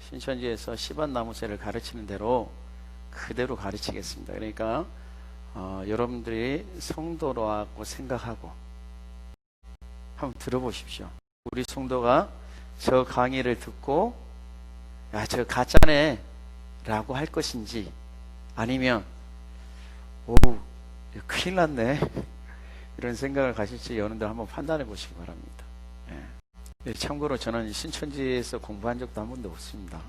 신천지에서 시반나무새를 가르치는 대로 그대로 가르치겠습니다. 그러니까 여러분들이 성도라고 생각하고 한번 들어보십시오. 우리 성도가 저 강의를 듣고 야, 저 가짜네 라고 할 것인지, 아니면 오우 큰일 났네 이런 생각을 가실지 여러분들 한번 판단해 보시기 바랍니다. 참고로 저는 신천지에서 공부한 적도 한 번도 없습니다.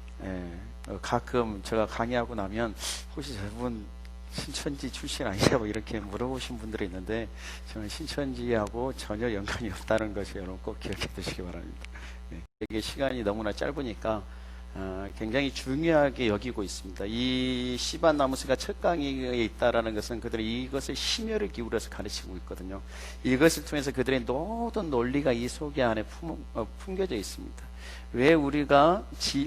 가끔 제가 강의하고 나면 혹시 저분 신천지 출신 아니냐고 이렇게 물어보신 분들이 있는데, 저는 신천지하고 전혀 연관이 없다는 것을 여러분 꼭 기억해 두시기 바랍니다. 이게 시간이 너무나 짧으니까 굉장히 중요하게 여기고 있습니다. 이 시반나무새가 첫 강의에 있다라는 것은 그들이 이것을 심혈을 기울여서 가르치고 있거든요. 이것을 통해서 그들의 모든 논리가 이 속에 안에 품겨져 있습니다. 왜 우리가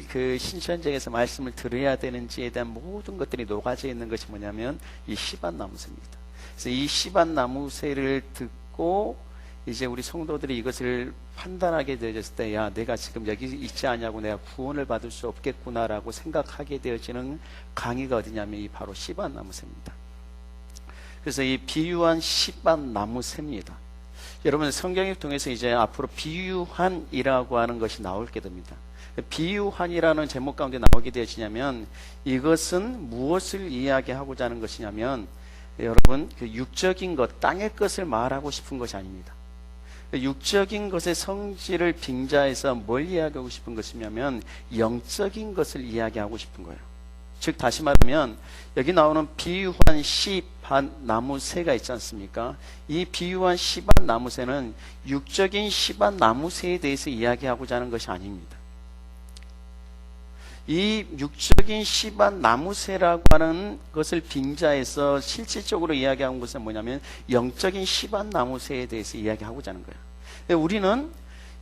그 신천지에서 말씀을 들어야 되는지에 대한 모든 것들이 녹아져 있는 것이 뭐냐면 이 시반나무새입니다. 그래서 이 시반나무새를 듣고 이제 우리 성도들이 이것을 판단하게 되어졌을 때, 야, 내가 지금 여기 있지 않냐고, 내가 구원을 받을 수 없겠구나라고 생각하게 되어지는 강의가 어디냐면 이 바로 시반나무새입니다. 그래서 이 비유한 시반나무새입니다. 여러분, 성경을 통해서 이제 앞으로 비유한이라고 하는 것이 나오게 됩니다. 비유한이라는 제목 가운데 나오게 되어지냐면, 이것은 무엇을 이야기하고자 하는 것이냐면, 여러분, 그 육적인 것, 땅의 것을 말하고 싶은 것이 아닙니다. 육적인 것의 성질을 빙자해서 뭘 이야기하고 싶은 것이냐면 영적인 것을 이야기하고 싶은 거예요. 즉 다시 말하면 여기 나오는 비유한 시반나무새가 있지 않습니까? 이 비유한 시반나무새는 육적인 시반나무새에 대해서 이야기하고자 하는 것이 아닙니다. 이 육적인 시반나무새라고 하는 것을 빙자해서 실질적으로 이야기하는 것은 뭐냐면 영적인 시반나무새에 대해서 이야기하고자 하는 거예요. 우리는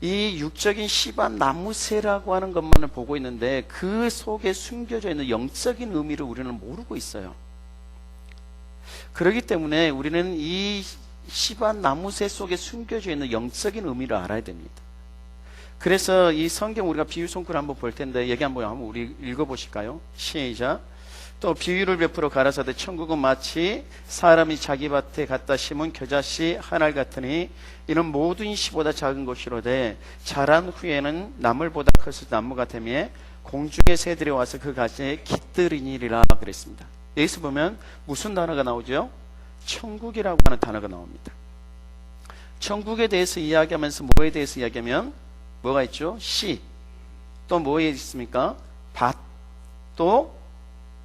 이 육적인 시반나무새라고 하는 것만을 보고 있는데 그 속에 숨겨져 있는 영적인 의미를 우리는 모르고 있어요. 그렇기 때문에 우리는 이 시반나무새 속에 숨겨져 있는 영적인 의미를 알아야 됩니다. 그래서 이 성경 우리가 비유 손글을 한번 볼 텐데 여기 한번 우리 읽어보실까요? 시작. 또 비유를 베풀어 가라사대 천국은 마치 사람이 자기 밭에 갖다 심은 겨자씨 한 알 같으니 이는 모든 씨보다 작은 것이로되 자란 후에는 나물보다 커서 나무가 되며 공중의 새들이 와서 그 가지에 깃들이니라 그랬습니다. 여기서 보면 무슨 단어가 나오죠? 천국이라고 하는 단어가 나옵니다. 천국에 대해서 이야기하면서 뭐에 대해서 이야기하면 뭐가 있죠? 씨. 또 뭐에 있습니까? 밭. 또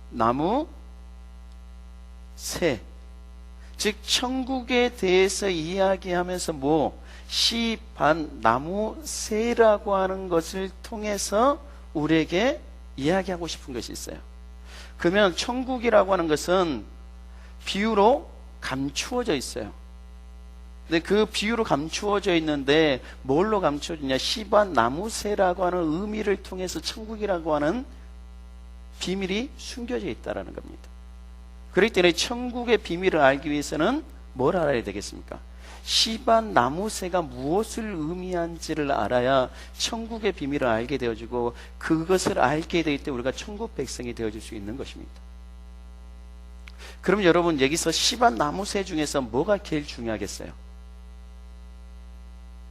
나무, 새. 즉 천국에 대해서 이야기하면서 씨, 밭, 나무, 새라고 하는 것을 통해서 우리에게 이야기하고 싶은 것이 있어요. 그러면 천국이라고 하는 것은 비유로 감추어져 있어요. 근데 그 비유로 감추어져 있는데 뭘로 감추어지냐? 시반나무새라고 하는 의미를 통해서 천국이라고 하는 비밀이 숨겨져 있다는 겁니다. 그렇기 때문에 천국의 비밀을 알기 위해서는 뭘 알아야 되겠습니까? 시반나무새가 무엇을 의미한지를 알아야 천국의 비밀을 알게 되어지고 그것을 알게 될 때 우리가 천국 백성이 되어질 수 있는 것입니다. 그럼 여러분 여기서 시반나무새 중에서 뭐가 제일 중요하겠어요?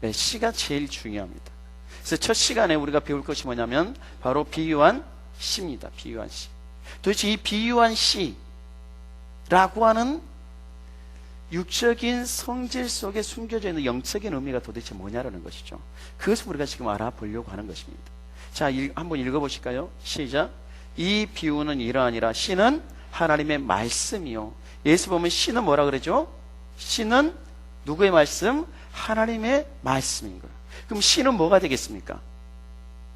네, 씨가 제일 중요합니다. 그래서 첫 시간에 우리가 배울 것이 뭐냐면 바로 비유한 씨입니다. 비유한 씨. 도대체 이 비유한 씨라고 하는 육적인 성질 속에 숨겨져 있는 영적인 의미가 도대체 뭐냐라는 것이죠. 그것을 우리가 지금 알아보려고 하는 것입니다. 자, 한번 읽어보실까요? 시작. 이 비유는 이러하니라. 씨는 하나님의 말씀이요. 예수 보면 씨는 뭐라 그러죠? 씨는 누구의 말씀? 하나님의 말씀인 거예요. 그럼 씨는 뭐가 되겠습니까?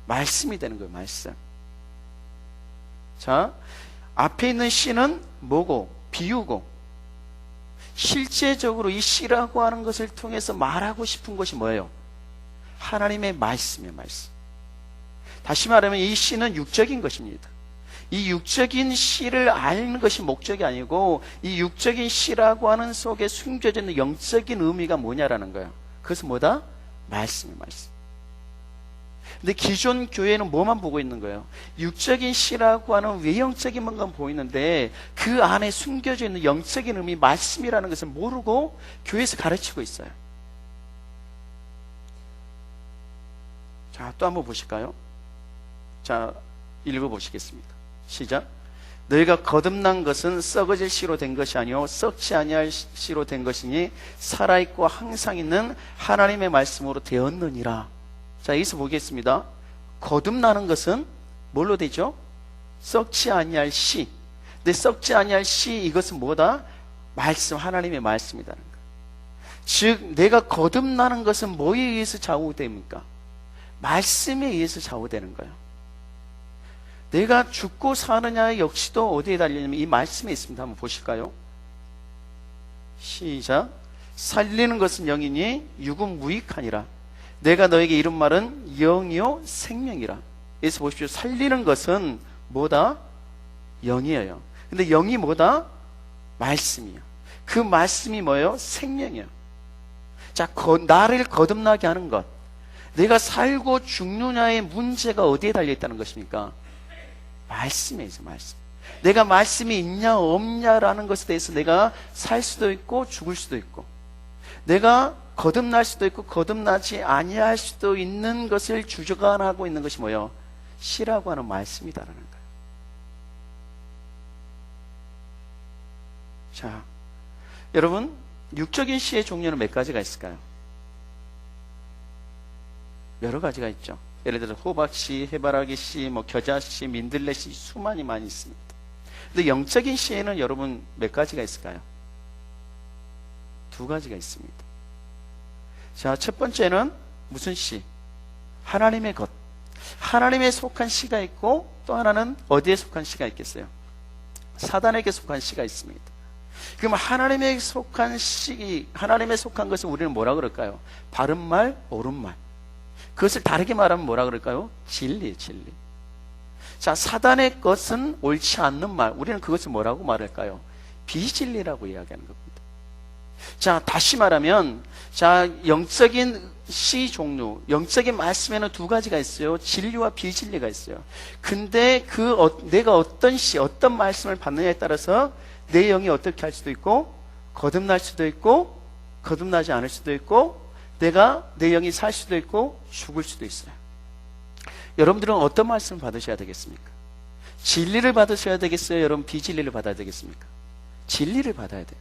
말씀이 되는 거예요. 말씀. 자, 앞에 있는 씨는 뭐고? 비유고. 실제적으로 이 씨라고 하는 것을 통해서 말하고 싶은 것이 뭐예요? 하나님의 말씀이에요. 말씀. 다시 말하면 이 씨는 육적인 것입니다. 이 육적인 씨를 아는 것이 목적이 아니고 이 육적인 씨라고 하는 속에 숨겨져 있는 영적인 의미가 뭐냐라는 거예요. 그것은 뭐다? 말씀이에요. 말씀. 근데 기존 교회는 뭐만 보고 있는 거예요? 육적인 시라고 하는 외형적인 것만 보이는데 그 안에 숨겨져 있는 영적인 의미, 말씀이라는 것을 모르고 교회에서 가르치고 있어요. 자, 또 한번 보실까요? 자, 읽어보시겠습니다. 시작. 너희가 거듭난 것은 썩어질 씨로 된 것이 아니요 썩지 아니할 씨로 된 것이니 살아있고 항상 있는 하나님의 말씀으로 되었느니라. 자, 여기서 보겠습니다. 거듭나는 것은 뭘로 되죠? 썩지 아니할 씨. 근데 썩지 아니할 씨, 이것은 뭐다? 말씀, 하나님의 말씀이라는 거. 즉 내가 거듭나는 것은 뭐에 의해서 좌우됩니까? 말씀에 의해서 좌우되는 거예요. 내가 죽고 사느냐 역시도 어디에 달리냐면 이 말씀에 있습니다. 한번 보실까요? 시작. 살리는 것은 영이니 육은 무익하니라. 내가 너에게 이른 말은 영이요 생명이라. 여기서 보십시오. 살리는 것은 뭐다? 영이에요. 근데 영이 뭐다? 말씀이에요. 그 말씀이 뭐예요? 생명이에요. 자, 나를 거듭나게 하는 것. 내가 살고 죽느냐의 문제가 어디에 달려있다는 것입니까? 말씀에 있어, 말씀. 내가 말씀이 있냐 없냐라는 것에 대해서 내가 살 수도 있고 죽을 수도 있고, 내가 거듭날 수도 있고 거듭나지 아니할 수도 있는 것을 주관하고 있는 것이 뭐예요? 시라고 하는 말씀이다라는 거예요. 자, 여러분, 육적인 시의 종류는 몇 가지가 있을까요? 여러 가지가 있죠. 예를 들어 호박씨, 해바라기씨, 겨자씨, 민들레씨, 수많이 많이 있습니다. 근데 영적인 씨에는 여러분 몇 가지가 있을까요? 두 가지가 있습니다. 자, 첫 번째는 무슨 씨? 하나님의 것. 하나님에 속한 씨가 있고, 또 하나는 어디에 속한 씨가 있겠어요? 사단에게 속한 씨가 있습니다. 그럼 하나님에 속한 씨, 하나님에 속한 것을 우리는 뭐라 그럴까요? 바른 말, 옳은 말. 그것을 다르게 말하면 뭐라 그럴까요? 진리, 진리. 자, 사단의 것은 옳지 않는 말. 우리는 그것을 뭐라고 말할까요? 비진리라고 이야기하는 겁니다. 자, 다시 말하면, 자, 영적인 시 종류, 영적인 말씀에는 두 가지가 있어요. 진리와 비진리가 있어요. 근데 내가 어떤 시, 어떤 말씀을 받느냐에 따라서 내 영이 어떻게 할 수도 있고, 거듭날 수도 있고, 거듭나지 않을 수도 있고, 내 영이 살 수도 있고 죽을 수도 있어요. 여러분들은 어떤 말씀을 받으셔야 되겠습니까? 진리를 받으셔야 되겠어요? 여러분 비진리를 받아야 되겠습니까? 진리를 받아야 돼요.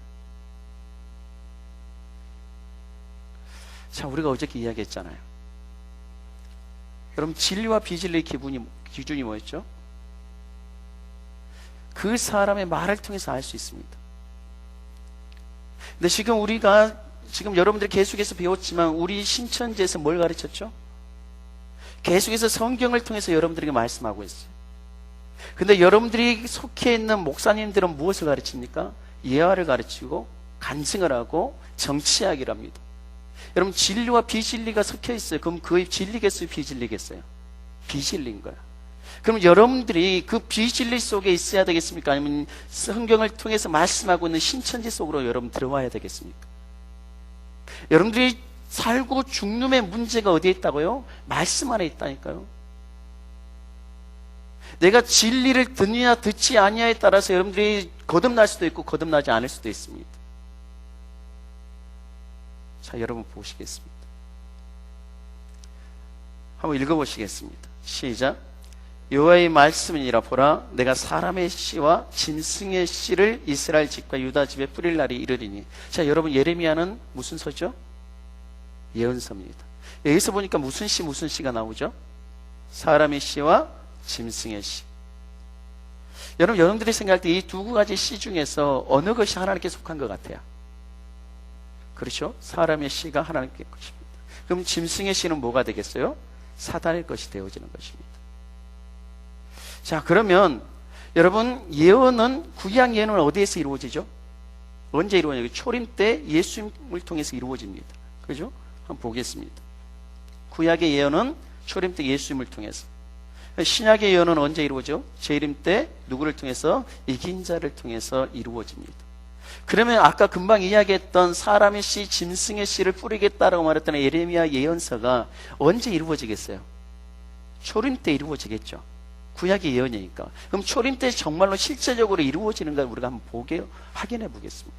자, 우리가 어저께 이야기했잖아요. 여러분 진리와 비진리의 기준이 뭐였죠? 그 사람의 말을 통해서 알 수 있습니다. 근데 지금 여러분들이 계속해서 배웠지만 우리 신천지에서 뭘 가르쳤죠? 계속해서 성경을 통해서 여러분들에게 말씀하고 있어요. 근데 여러분들이 속해 있는 목사님들은 무엇을 가르칩니까? 예화를 가르치고 간증을 하고 정치학이랍 니다. 여러분 진리와 비진리가 섞여 있어요. 그럼 그게 진리겠어요? 비진리겠어요? 비진리인 거야. 그럼 여러분들이 그 비진리 속에 있어야 되겠습니까? 아니면 성경을 통해서 말씀하고 있는 신천지 속으로 여러분 들어와야 되겠습니까? 여러분들이 살고 죽음의 문제가 어디에 있다고요? 말씀 안에 있다니까요. 내가 진리를 듣느냐 듣지 아니냐에 따라서 여러분들이 거듭날 수도 있고 거듭나지 않을 수도 있습니다. 자, 여러분 보시겠습니다. 한번 읽어보시겠습니다. 시작. 여호와의 말씀이니라. 보라, 내가 사람의 씨와 짐승의 씨를 이스라엘 집과 유다 집에 뿌릴 날이 이르리니. 자, 여러분 예레미야는 무슨 서죠? 예언서입니다. 여기서 보니까 무슨 씨가 나오죠? 사람의 씨와 짐승의 씨. 여러분들이 생각할 때 이 두 가지 씨 중에서 어느 것이 하나님께 속한 것 같아요? 그렇죠? 사람의 씨가 하나님께 것입니다. 그럼 짐승의 씨는 뭐가 되겠어요? 사단의 것이 되어지는 것입니다. 자, 그러면 여러분 예언은, 구약 예언은 어디에서 이루어지죠? 언제 이루어지죠? 초림 때 예수님을 통해서 이루어집니다. 그죠? 한번 보겠습니다. 구약의 예언은 초림 때 예수님을 통해서. 신약의 예언은 언제 이루어져? 재림 때 누구를 통해서? 이긴 자를 통해서 이루어집니다. 그러면 아까 금방 이야기했던 사람의 씨, 짐승의 씨를 뿌리겠다라고 말했던 예레미야 예언서가 언제 이루어지겠어요? 초림 때 이루어지겠죠. 구약의 예언이니까. 그럼 초림 때 정말로 실제적으로 이루어지는가 우리가 한번 확인해 보겠습니다.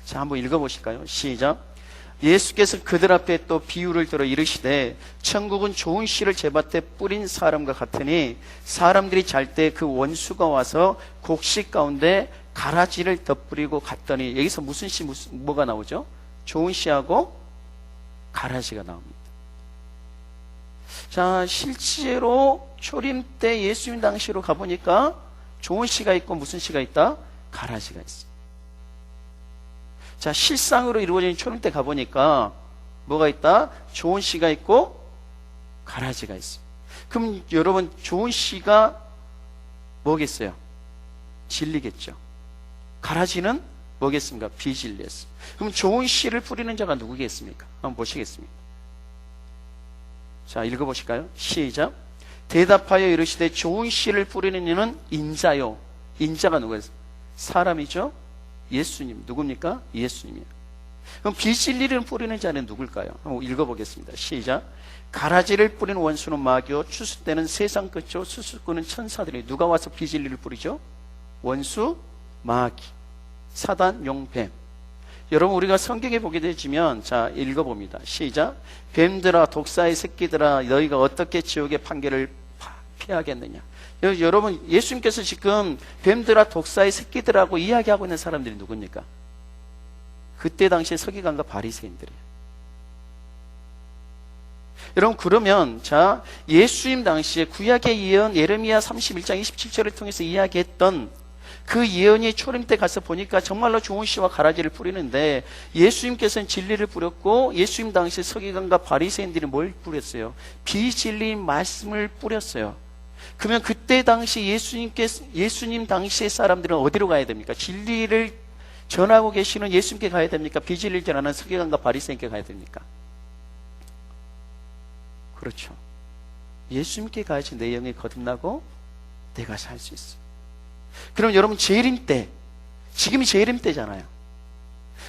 자, 한번 읽어보실까요? 시작. 예수께서 그들 앞에 또 비유를 들어 이르시되 천국은 좋은 씨를 제밭에 뿌린 사람과 같으니 사람들이 잘 때 그 원수가 와서 곡식 가운데 가라지를 덧뿌리고 갔더니, 여기서 무슨 씨, 뭐가 나오죠? 좋은 씨하고 가라지가 나옵니다. 자, 실제로 초림 때 예수님 당시로 가보니까 좋은 씨가 있고 무슨 씨가 있다? 가라지가 있어요. 자, 실상으로 이루어진 초림 때 가보니까 뭐가 있다? 좋은 씨가 있고 가라지가 있어요. 그럼 여러분, 좋은 씨가 뭐겠어요? 진리겠죠. 가라지는 뭐겠습니까? 비진리였어요. 그럼 좋은 씨를 뿌리는 자가 누구겠습니까? 한번 보시겠습니다. 자, 읽어보실까요? 시작. 대답하여 이르시되 좋은 씨를 뿌리는 이는 인자요. 인자가 누구예요? 사람이죠? 예수님. 누굽니까? 예수님이에요. 그럼 비진리를 뿌리는 자는 누굴까요? 한번 읽어보겠습니다. 시작. 가라지를 뿌리는 원수는 마귀요 추수때는 세상 끝이요 수수꾼은 천사들이. 누가 와서 비진리를 뿌리죠? 원수, 마귀, 사단, 용뱀. 여러분, 우리가 성경에 보게 되지면, 자, 읽어봅니다. 시작. 뱀들아, 독사의 새끼들아, 너희가 어떻게 지옥의 판결을 피하겠느냐. 여러분, 예수님께서 지금 뱀들아, 독사의 새끼들하고 이야기하고 있는 사람들이 누굽니까? 그때 당시에 서기관과 바리새인들이에요. 여러분, 그러면 자, 예수님 당시에 구약의 예언 예레미야 31장 27절을 통해서 이야기했던 그 예언이 초림 때 가서 보니까 정말로 좋은 씨와 가라지를 뿌리는데, 예수님께서는 진리를 뿌렸고 예수님 당시 서기관과 바리새인들이 뭘 뿌렸어요? 비진리인 말씀을 뿌렸어요. 그러면 그때 당시 예수님 당시의 사람들은 어디로 가야 됩니까? 진리를 전하고 계시는 예수님께 가야 됩니까? 비진리를 전하는 서기관과 바리새인께 가야 됩니까? 그렇죠. 예수님께 가야지 내 영이 거듭나고 내가 살 수 있어. 그럼 여러분, 재림 때, 지금이 재림 때잖아요.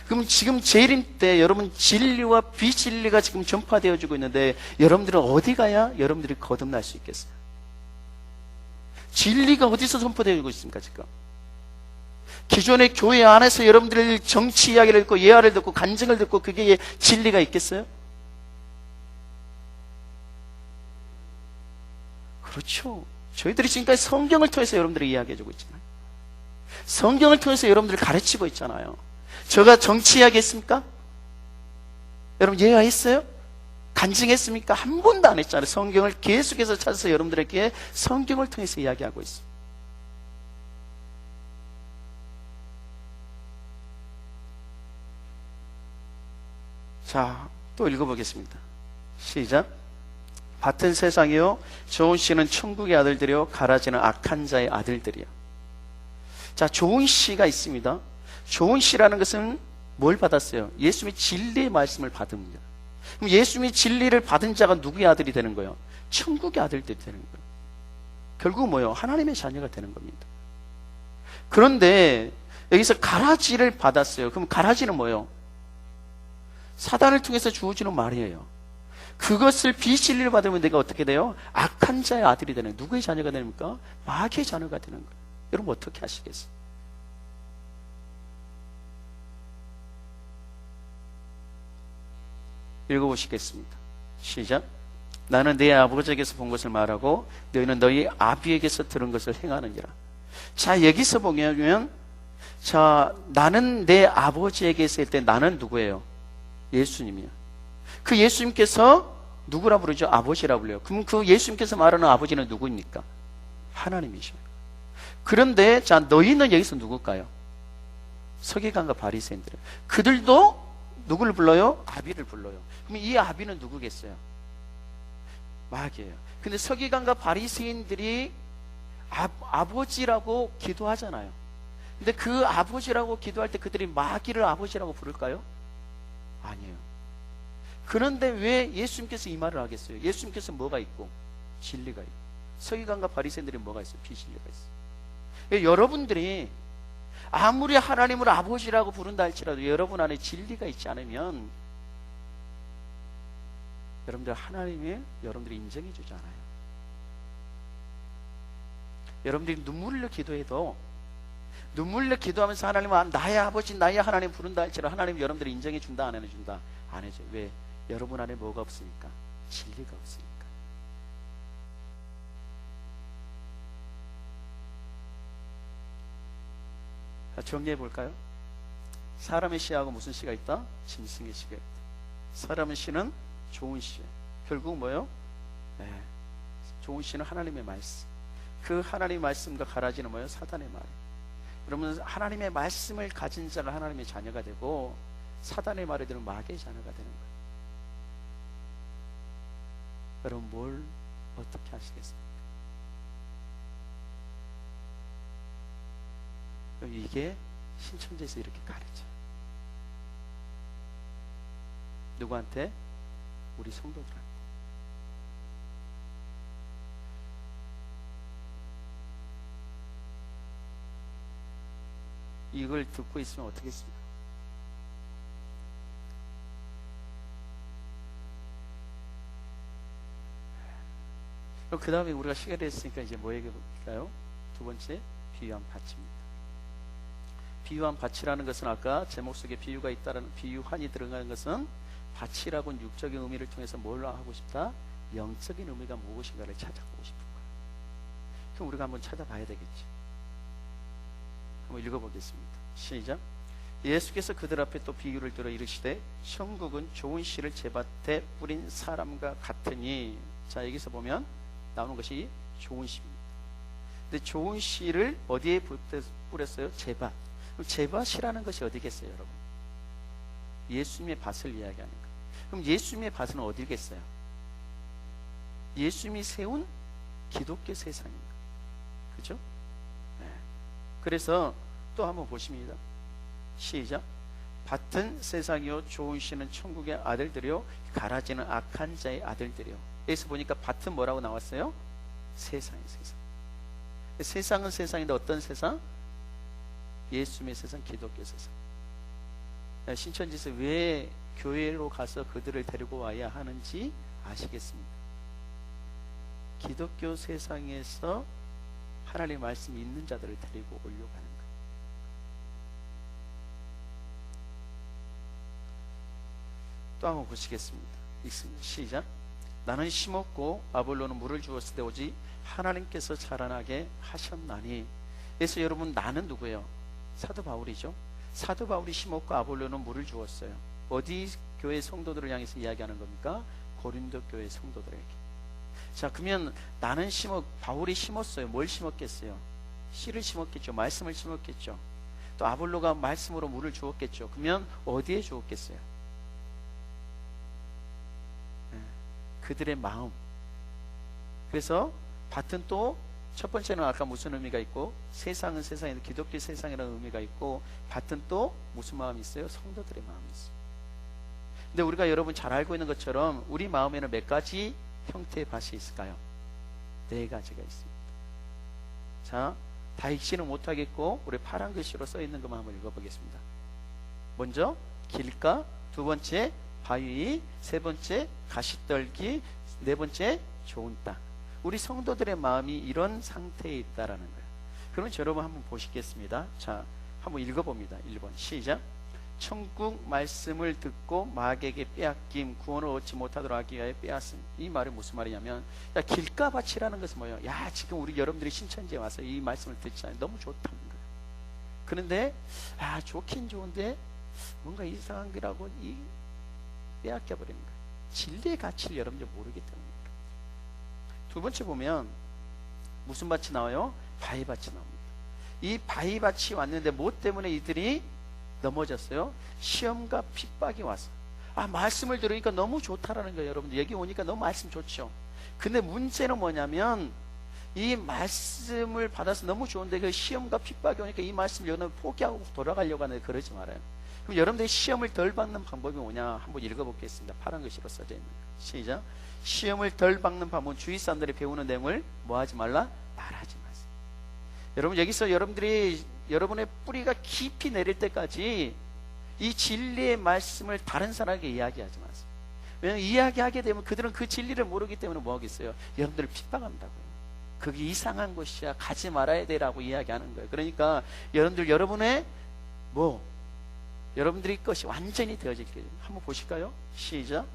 그럼 지금 재림 때 여러분, 진리와 비진리가 지금 전파되어지고 있는데 여러분들은 어디 가야 여러분들이 거듭날 수 있겠어요? 진리가 어디서 전파되고 있습니까? 지금 기존의 교회 안에서 여러분들 정치 이야기를 듣고 예화를 듣고 간증을 듣고 그게 진리가 있겠어요? 그렇죠. 저희들이 지금까지 성경을 통해서 여러분들이 이야기해주고 있잖아요. 성경을 통해서 여러분들을 가르치고 있잖아요. 제가 정치 이야기했습니까? 여러분, 예화했어요? 간증했습니까? 한 번도 안 했잖아요. 성경을 계속해서 찾아서 여러분들에게 성경을 통해서 이야기하고 있어요. 자, 또 읽어보겠습니다. 시작. 밭은 세상이요 좋은 씨는 천국의 아들들이요 가라지는 악한 자의 아들들이요. 자, 좋은 씨가 있습니다. 좋은 씨라는 것은 뭘 받았어요? 예수님의 진리의 말씀을 받습니다. 그럼 예수님의 진리를 받은 자가 누구의 아들이 되는 거예요? 천국의 아들들이 되는 거예요. 결국 뭐예요? 하나님의 자녀가 되는 겁니다. 그런데 여기서 가라지를 받았어요. 그럼 가라지는 뭐예요? 사단을 통해서 주어지는 말이에요. 그것을 비진리를 받으면 내가 어떻게 돼요? 악한 자의 아들이 되는, 누구의 자녀가 됩니까? 마귀의 자녀가 되는 거예요. 여러분, 어떻게 하시겠어요? 읽어보시겠습니다. 시작. 나는 내 아버지에게서 본 것을 말하고 너희는 너희 아비에게서 들은 것을 행하느니라. 자, 여기서 보면, 자, 나는 내 아버지에게서 할 때 나는 누구예요? 예수님이요. 그 예수님께서 누구라 부르죠? 아버지라 불려요. 그럼 그 예수님께서 말하는 아버지는 누구입니까? 하나님이죠. 그런데 자, 너희는 여기서 누굴까요? 서기관과 바리새인들. 그들도 누구를 불러요? 아비를 불러요. 그럼 이 아비는 누구겠어요? 마귀예요. 근데 서기관과 바리새인들이 아버지라고 기도하잖아요. 근데 그 아버지라고 기도할 때 그들이 마귀를 아버지라고 부를까요? 아니에요. 그런데 왜 예수님께서 이 말을 하겠어요? 예수님께서 뭐가 있고? 진리가 있고. 서기관과 바리새인들이 뭐가 있어요? 비진리가 있어요. 여러분들이 아무리 하나님을 아버지라고 부른다 할지라도 여러분 안에 진리가 있지 않으면 여러분들 하나님이 여러분들이 인정해 주지 않아요. 여러분들이 눈물로 기도해도 눈물로 기도하면서 하나님은 나의 아버지 나의 하나님 부른다 할지라도 하나님 여러분들이 인정해 준다 안 해준다? 안 해줘요. 왜? 여러분 안에 뭐가 없으니까? 진리가 없으니까. 자, 정리해 볼까요? 사람의 시하고 무슨 시가 있다? 짐승의 시가 있다. 사람의 시는 좋은 시예요. 결국 뭐예요? 네. 좋은 시는 하나님의 말씀. 그 하나님의 말씀과 가라지는 뭐예요? 사단의 말. 여러분 하나님의 말씀을 가진 자가 하나님의 자녀가 되고 사단의 말에 들은 마귀의 자녀가 되는 거예요. 여러분 뭘 어떻게 하시겠습니까? 이게 신천지에서 이렇게 가르쳐요. 누구한테? 우리 성도들한테. 이걸 듣고 있으면 어떻게 했습니까? 그럼 그 다음에 우리가 시간이 됐으니까 이제 뭐 얘기해 볼까요? 두 번째, 비유한 밭입니다. 비유한 밭이라는 것은 아까 제목 속에 비유가 있다는 비유한이 들어가는 것은 밭이라고는 육적인 의미를 통해서 뭘 하고 싶다? 영적인 의미가 무엇인가를 찾아보고 싶은 거예요. 그럼 우리가 한번 찾아봐야 되겠지. 한번 읽어보겠습니다. 시작. 예수께서 그들 앞에 또 비유를 들어 이르시되 천국은 좋은 씨를 제 밭에 뿌린 사람과 같으니. 자, 여기서 보면 나오는 것이 좋은 씨입니다. 근데 좋은 씨를 어디에 뿌렸어요? 제 밭. 그럼 제 밭이라는 것이 어디겠어요, 여러분? 예수님의 밭을 이야기하는 거예요. 그럼 예수님의 밭은 어디겠어요? 예수님이 세운 기독교 세상입니다. 그죠? 네. 그래서 또 한번 보십니다. 시작. 밭은 세상이요 좋은 씨는 천국의 아들들이요 가라지는 악한 자의 아들들이요. 여기서 보니까 밭은 뭐라고 나왔어요? 세상이 세상. 세상은 세상인데 어떤 세상? 예수님의 세상, 기독교 세상. 신천지에서 왜 교회로 가서 그들을 데리고 와야 하는지 아시겠습니까? 기독교 세상에서 하나님의 말씀이 있는 자들을 데리고 오려고 하는 거예요. 또 한번 보시겠습니다. 읽습니다. 시작. 나는 심었고 아볼로는 물을 주었을 때 오직 하나님께서 자라나게 하셨나니. 그래서 여러분 나는 누구예요? 사도 바울이죠. 사도 바울이 심었고 아볼로는 물을 주었어요. 어디 교회 성도들을 향해서 이야기하는 겁니까? 고린도 교회 성도들에게. 자, 그러면 나는 바울이 심었어요. 뭘 심었겠어요? 씨를 심었겠죠. 말씀을 심었겠죠. 또 아볼로가 말씀으로 물을 주었겠죠. 그러면 어디에 주었겠어요? 네, 그들의 마음. 그래서 밭은 또 첫 번째는 아까 무슨 의미가 있고, 세상은 세상에는 기독교 세상이라는 의미가 있고, 밭은 또 무슨 마음이 있어요? 성도들의 마음이 있어요. 근데 우리가 여러분 잘 알고 있는 것처럼 우리 마음에는 몇 가지 형태의 밭이 있을까요? 4가지가 있습니다. 자, 다 읽지는 못하겠고 우리 파란 글씨로 써 있는 것만 한번 읽어보겠습니다. 먼저 길가, 두 번째 바위, 세 번째 가시떨기, 네 번째 좋은 땅. 우리 성도들의 마음이 이런 상태에 있다라는 거예요. 그러면 여러분 한번 보시겠습니다. 자, 한번 읽어봅니다. 1번 시작. 천국 말씀을 듣고 마귀에게 빼앗김, 구원을 얻지 못하도록 하기 위하여 빼앗음. 이 말이 무슨 말이냐면, 야, 길가밭이라는 것은 뭐예요? 야, 지금 우리 여러분들이 신천지에 와서 이 말씀을 듣잖아요. 너무 좋다는 거예요. 그런데 좋긴 좋은데 뭔가 이상한 거라고 빼앗겨 버리는 거예요. 진리의 가치를 여러분들 모르기 때문에. 두 번째 보면 무슨 밭이 나와요? 바위밭이 나옵니다. 이 바위밭이 왔는데 뭐 때문에 이들이 넘어졌어요? 시험과 핍박이 와서. 말씀을 들으니까 너무 좋다라는 거예요. 여러분들 여기 오니까 너무 말씀 좋죠. 근데 문제는 뭐냐면 이 말씀을 받아서 너무 좋은데 그 시험과 핍박이 오니까 이 말씀을 여러분 포기하고 돌아가려고 하는데 그러지 말아요. 그럼 여러분들이 시험을 덜 받는 방법이 뭐냐? 한번 읽어보겠습니다. 파란 글씨로 써져 있는 거예요. 시작. 시험을 덜 받는 방법은 주위 사람들이 배우는 내용을 뭐 하지 말라? 말하지 마세요. 여러분 여기서 여러분들이 여러분의 뿌리가 깊이 내릴 때까지 이 진리의 말씀을 다른 사람에게 이야기하지 마세요. 왜냐하면 이야기하게 되면 그들은 그 진리를 모르기 때문에 뭐 하겠어요? 여러분들을 핍박한다고요. 그게 이상한 곳이야. 가지 말아야 되라고 이야기하는 거예요. 그러니까 여러분들, 여러분의 여러분들의 것이 완전히 되어질 거예요. 한번 보실까요? 시작.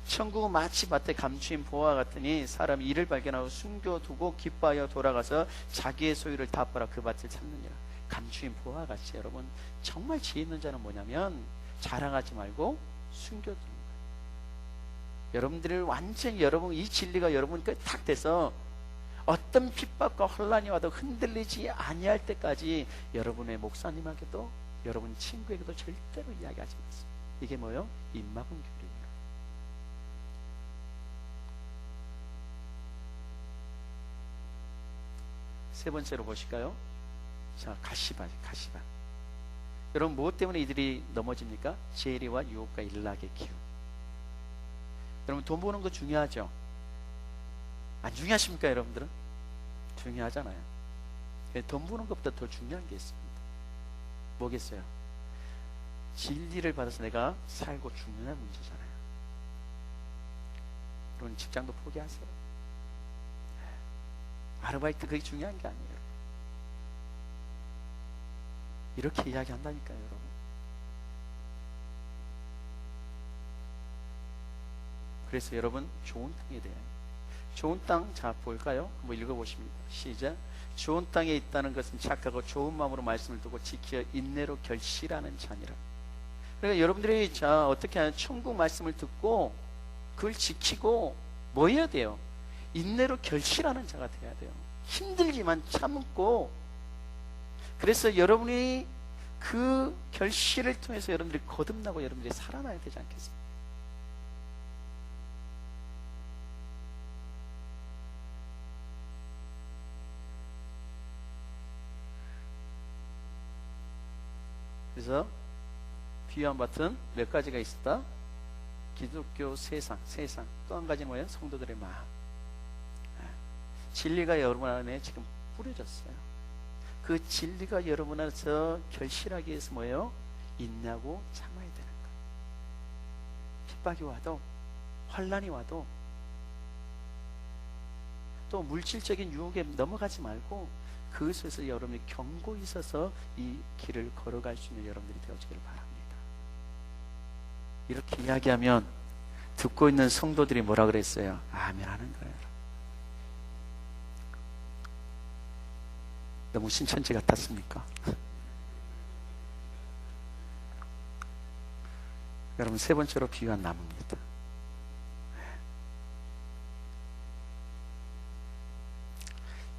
천국은 마치 밭에 감추인 보화 같으니 사람이 이를 발견하고 숨겨두고 기뻐하여 돌아가서 자기의 소유를 다 팔아 그 밭을 찾느니라. 감추인 보화 같이 여러분, 정말 지혜 있는 자는 뭐냐면 자랑하지 말고 숨겨두는 거예요. 여러분들을 완전히, 여러분 이 진리가 여러분 끝에 탁 돼서 어떤 핍박과 혼란이 와도 흔들리지 아니할 때까지 여러분의 목사님에게도 여러분 친구에게도 절대로 이야기하지 마세요. 이게 뭐예요? 입막음 교리예요. 세 번째로 보실까요? 자, 가시밭. 여러분 무엇 때문에 이들이 넘어집니까? 재리와 유혹과 일락의 기운. 여러분 돈 버는 거 중요하죠? 안 중요하십니까 여러분들은? 중요하잖아요. 돈 버는 것보다 더 중요한 게 있습니다. 뭐겠어요? 진리를 받아서 내가 살고 죽느냐 문제잖아요. 여러분 직장도 포기하세요. 아르바이트 그게 중요한 게 아니에요. 이렇게 이야기한다니까요 여러분. 그래서 여러분 좋은 땅에 대해, 좋은 땅, 자 볼까요? 한번 읽어보십니다. 시작. 좋은 땅에 있다는 것은 착하고 좋은 마음으로 말씀을 두고 지켜 인내로 결실하는 자니라. 그러니까 여러분들이 자 어떻게 하냐, 천국 말씀을 듣고 그걸 지키고 뭐 해야 돼요? 인내로 결실하는 자가 돼야 돼요. 힘들지만 참고. 그래서 여러분이 그 결실을 통해서 여러분들이 거듭나고 여러분들이 살아나야 되지 않겠습니까? 그래서 비유한 밭은 몇 가지가 있었다? 기독교 세상. 또 한 가지는 뭐예요? 성도들의 마음. 진리가 여러분 안에 지금 뿌려졌어요. 그 진리가 여러분 안에서 결실하기 위해서 뭐예요? 인내하고 참아야 되는 거예요. 핍박이 와도, 환란이 와도, 또 물질적인 유혹에 넘어가지 말고 그것에서 여러분이 경고히 있어서 이 길을 걸어갈 수 있는 여러분들이 되어지기를 바랍니다. 이렇게 이야기하면 듣고 있는 성도들이 뭐라 그랬어요? 아멘 하는 거예요. 너무 신천지 같았습니까? 여러분 세 번째로 비유한 나무입니다.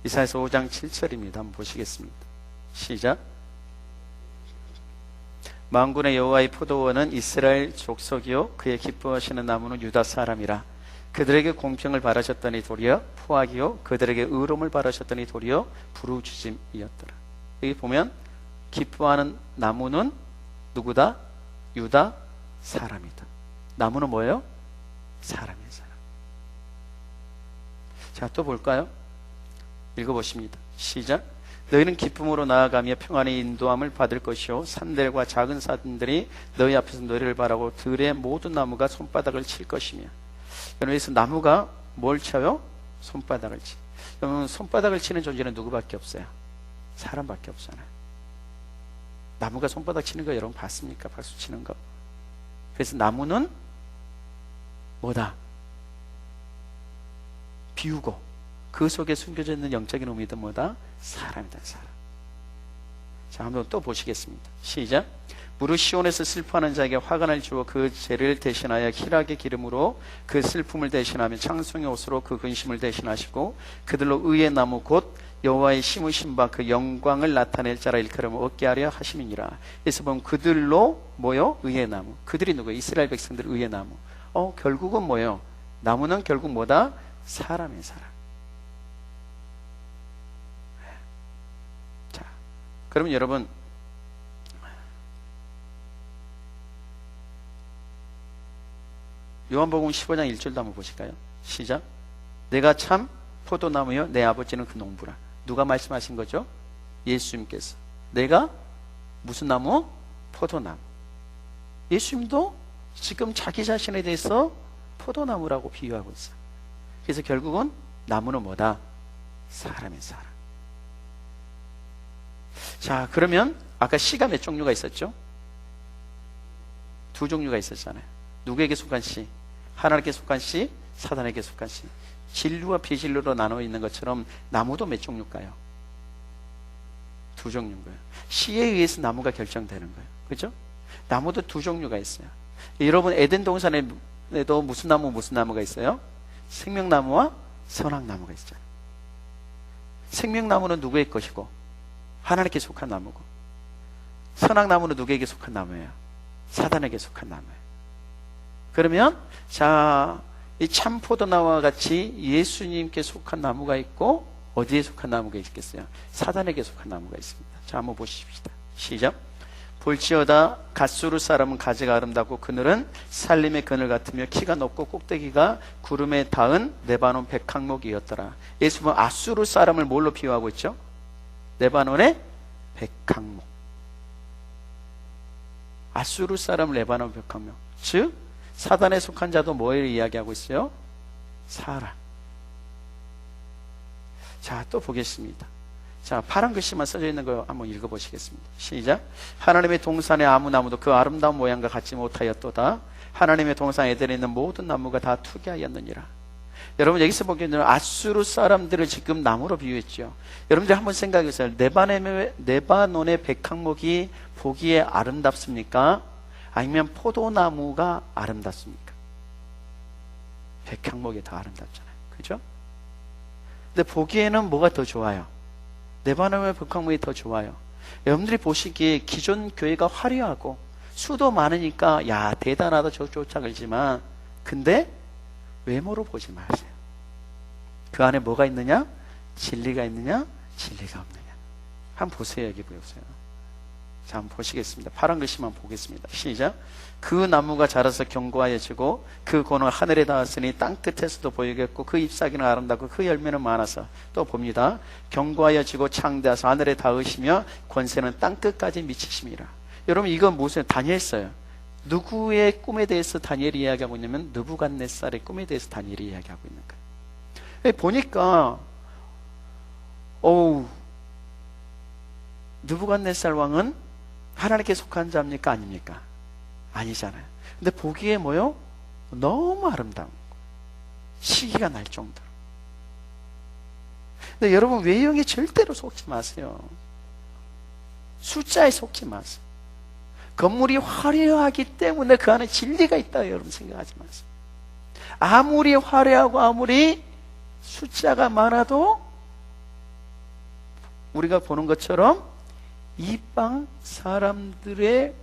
이사야서 5장 7절입니다. 한번 보시겠습니다. 시작. 만군의 여호와의 포도원은 이스라엘 족속이요 그의 기뻐하시는 나무는 유다 사람이라. 그들에게 공평을 바라셨더니 도리어 포악이요 그들에게 의로움을 바라셨더니 도리어 부르짖음이었더라. 여기 보면 기뻐하는 나무는 누구다? 유다 사람이다. 나무는 뭐예요? 사람이에요. 사람. 자, 또 볼까요? 읽어보십니다. 시작. 너희는 기쁨으로 나아가며 평안의 인도함을 받을 것이요 산들과 작은 산들이 너희 앞에서 너희를 바라고 들의 모든 나무가 손바닥을 칠 것이며. 여기서 나무가 뭘 쳐요? 손바닥을 치. 그러면 손바닥을 치는 존재는 누구밖에 없어요? 사람밖에 없잖아요. 나무가 손바닥 치는 거 여러분 봤습니까? 박수 치는 거. 그래서 나무는 뭐다? 비우고 그 속에 숨겨져 있는 영적인 의미도 뭐다? 사람이다. 사람. 자, 한번 또 보시겠습니다. 시작. 무릇 시온에서 슬퍼하는 자에게 화관을 주어 그 죄를 대신하여 희락의 기름으로 그 슬픔을 대신하며 창송의 옷으로 그 근심을 대신하시고 그들로 의의 나무 곧 여호와의 심으신 바 그 영광을 나타낼 자라 일컬음을 얻게 하려 하심이니라. 그래서 보면 그들로 뭐요? 의의 나무. 그들이 누구예요? 이스라엘 백성들 의의 나무. 결국은 뭐예요? 나무는 결국 뭐다? 사람의 사람. 자, 그러면 여러분 요한복음 15장 1절도 한번 보실까요? 시작. 내가 참 포도나무여 내 아버지는 그 농부라. 누가 말씀하신 거죠? 예수님께서. 내가 무슨 나무? 포도나무. 예수님도 지금 자기 자신에 대해서 포도나무라고 비유하고 있어요. 그래서 결국은 나무는 뭐다? 사람의 사람. 자, 그러면 아까 씨가 몇 종류가 있었죠? 두 종류가 있었잖아요. 누구에게 속한 씨? 하나님께 속한 씨, 사단에게 속한 씨. 진루와 비진루로 나눠 있는 것처럼 나무도 몇 종류일까요? 두 종류인 거예요. 씨에 의해서 나무가 결정되는 거예요. 그죠? 나무도 두 종류가 있어요. 여러분, 에덴 동산에도 무슨 나무가 있어요? 생명나무와 선악나무가 있어요. 생명나무는 누구의 것이고 하나님께 속한 나무고, 선악나무는 누구에게 속한 나무예요? 사단에게 속한 나무예요. 그러면 자, 이 참포도나무와 같이 예수님께 속한 나무가 있고 어디에 속한 나무가 있겠어요? 사단에게 속한 나무가 있습니다. 자, 한번 보십시다. 시작. 볼지어다 갓수르 사람은 가지가 아름답고 그늘은 살림의 그늘 같으며 키가 높고 꼭대기가 구름에 닿은 레바논 백항목이었더라. 예수님은 아수르 사람을 뭘로 비유하고 있죠? 레바논의 백항목. 아수르 사람 레바논 백항목. 즉 사단에 속한 자도 뭐를 이야기하고 있어요? 사람. 자, 또 보겠습니다. 자, 파란 글씨만 써져 있는 거 한번 읽어보시겠습니다. 시작. 하나님의 동산의 아무 나무도 그 아름다운 모양과 같지 못하였도다. 하나님의 동산 에덴에 있는 모든 나무가 다 투기하였느니라. 여러분, 여기서 보기에는 아수르 사람들을 지금 나무로 비유했죠. 여러분들 한번 생각해보세요. 레바논의 백항목이 보기에 아름답습니까? 아니면 포도나무가 아름답습니까? 백항목이 더 아름답잖아요. 그죠? 근데 보기에는 뭐가 더 좋아요? 레바논의 백항목이 더 좋아요. 여러분들이 보시기에 기존 교회가 화려하고 수도 많으니까 야 대단하다 쫓아가지만, 근데 외모로 보지 마세요. 그 안에 뭐가 있느냐? 진리가 있느냐? 진리가 없느냐? 한번 보세요. 여기 보세요. 자, 한번 보시겠습니다. 파란 글씨만 보겠습니다. 시작. 그 나무가 자라서 견고하여지고 그 고는 하늘에 닿았으니 땅 끝에서도 보이겠고 그 잎사귀는 아름답고 그 열매는 많아서, 또 봅니다. 견고하여지고 창대하서 하늘에 닿으시며 권세는 땅 끝까지 미치심이라. 여러분, 이건 무슨 다니엘서요? 누구의 꿈에 대해서 다니엘이 이야기하고 있냐면 느부갓네살의 꿈에 대해서 다니엘이 이야기하고 있는 거예요. 보니까 느부갓네살 왕은 하나님께 속한 자입니까? 아닙니까? 아니잖아요. 근데 보기에 뭐요? 너무 아름다운 거. 시기가 날 정도로. 근데 여러분, 외형에 절대로 속지 마세요. 숫자에 속지 마세요. 건물이 화려하기 때문에 그 안에 진리가 있다 여러분 생각하지 마세요. 아무리 화려하고 아무리 숫자가 많아도 우리가 보는 것처럼 이방 사람들의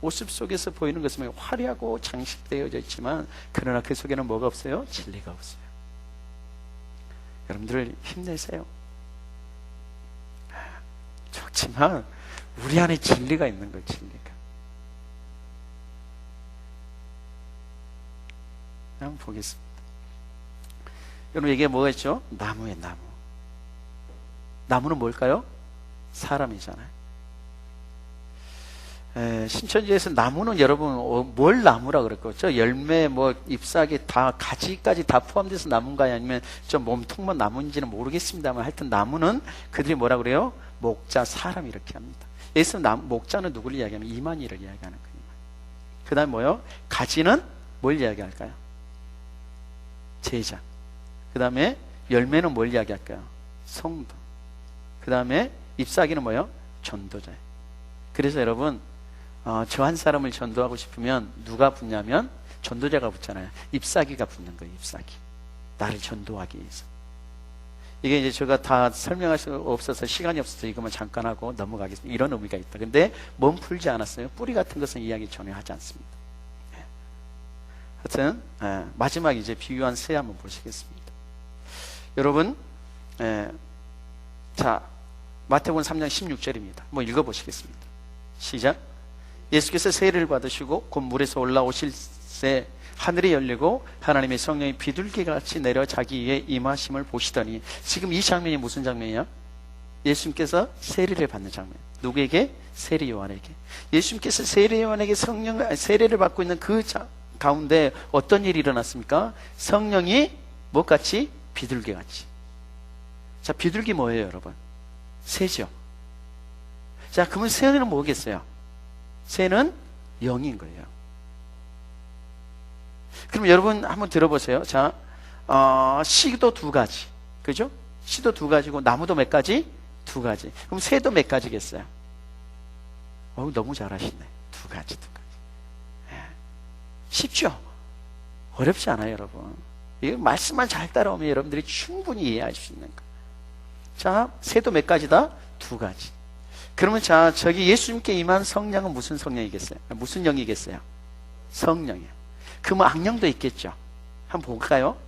모습 속에서 보이는 것은 화려하고 장식되어져 있지만, 그러나 그 속에는 뭐가 없어요? 진리가 없어요. 여러분들 힘내세요. 좋지만 우리 안에 진리가 있는 거예요. 진리가. 한번 보겠습니다. 여러분, 이게 뭐였죠? 나무의 나무. 나무는 뭘까요? 사람이잖아요. 신천지에서 나무는 여러분 뭘 나무라 그랬죠? 열매, 잎사귀 다, 가지까지 다 포함돼서 나무인가요? 아니면 좀 몸통만 나무인지는 모르겠습니다만, 하여튼 나무는 그들이 뭐라 그래요? 목자, 사람 이렇게 합니다. 여기서 목자는 누구를 이야기하면 이만희를 이야기하는 거예요. 그 다음에 뭐요? 가지는 뭘 이야기할까요? 제자. 그 다음에 열매는 뭘 이야기할까요? 성도. 그 다음에 잎사귀는 뭐요? 전도자예요. 그래서 여러분, 저 한 사람을 전도하고 싶으면 누가 붙냐면 전도자가 붙잖아요. 잎사귀가 붙는 거예요. 잎사귀. 나를 전도하기 위해서. 이게 이제 제가 다 설명할 수 없어서, 시간이 없어서 이것만 잠깐 하고 넘어가겠습니다. 이런 의미가 있다. 근데 몸 풀지 않았어요. 뿌리 같은 것은 이야기 전혀 하지 않습니다. 하여튼 마지막 이제 비유한 새 한번 보시겠습니다. 여러분, 자, 마태복음 3장 16절입니다. 한번 읽어보시겠습니다. 시작. 예수께서 세례를 받으시고 곧 물에서 올라오실 새 하늘이 열리고 하나님의 성령이 비둘기같이 내려 자기 위에 임하심을 보시더니, 지금 이 장면이 무슨 장면이야? 예수님께서 세례를 받는 장면. 누구에게? 세례 요한에게. 예수님께서 세례 요한에게 세례를 받고 있는 그 가운데 어떤 일이 일어났습니까? 성령이 뭐같이? 비둘기같이. 자, 비둘기 뭐예요, 여러분? 새죠. 자, 그러면 새는 뭐겠어요? 새는 영인 거예요. 그럼 여러분 한번 들어보세요. 자, 씨도 두 가지. 그죠? 씨도 두 가지고 나무도 몇 가지? 두 가지. 그럼 새도 몇 가지겠어요? 너무 잘하시네. 두 가지. 예. 쉽죠? 어렵지 않아요, 여러분. 이 말씀만 잘 따라오면 여러분들이 충분히 이해할 수 있는 거예요. 자, 새도 몇 가지다? 두 가지. 그러면 자, 저기 예수님께 임한 성령은 무슨 성령이겠어요? 무슨 영이겠어요? 성령이에요. 그러면 악령도 있겠죠. 한번 볼까요?